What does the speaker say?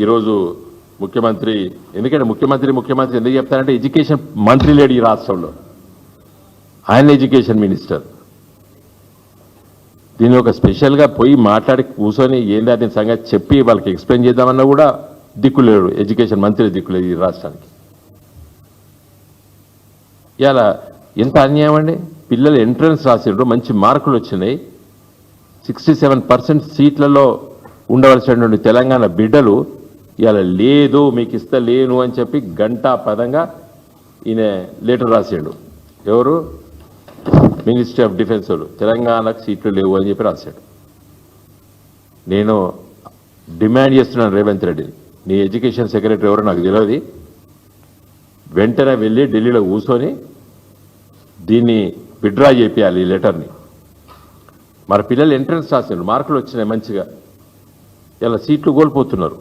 ఈరోజు ముఖ్యమంత్రి, ఎందుకంటే ముఖ్యమంత్రి ఎందుకు చెప్తారంటే ఎడ్యుకేషన్ మంత్రి లేడు ఈ రాష్ట్రంలో, ఆయన ఎడ్యుకేషన్ మినిస్టర్. దీన్ని ఒక స్పెషల్గా పోయి మాట్లాడి కూర్చొని ఏంది అదే సంగతి చెప్పి వాళ్ళకి ఎక్స్ప్లెయిన్ చేద్దామన్నా కూడా దిక్కులేడు, ఎడ్యుకేషన్ మంత్రి దిక్కులేదు ఈ రాష్ట్రానికి. ఇలా ఎంత అన్యాయం అండి. పిల్లలు ఎంట్రన్స్ రాసిండ్రు, మంచి మార్కులు వచ్చినాయి, 67% సీట్లలో ఉండవలసినటువంటి తెలంగాణ బిడ్డలు ఇలా లేదు మీకు ఇస్తలేను అని చెప్పి గంటా పదంగా ఈయన లెటర్ రాసాడు. ఎవరు? మినిస్ట్రీ ఆఫ్ డిఫెన్స్ వాళ్ళు తెలంగాణకు సీట్లు లేవు అని చెప్పి రాశాడు. నేను డిమాండ్ చేస్తున్నాను రేవంత్ రెడ్డిని, నీ ఎడ్యుకేషన్ సెక్రటరీ ఎవరో నాకు తెలియదు, వెంటనే వెళ్ళి ఢిల్లీలో కూర్చొని దీన్ని విత్డ్రా చేయాలి ఈ లెటర్ని. మరి పిల్లలు ఎంట్రన్స్ రాసిండ్రు, మార్కులు వచ్చినాయి మంచిగా, ఇలా సీట్లు కోల్పోతున్నారు.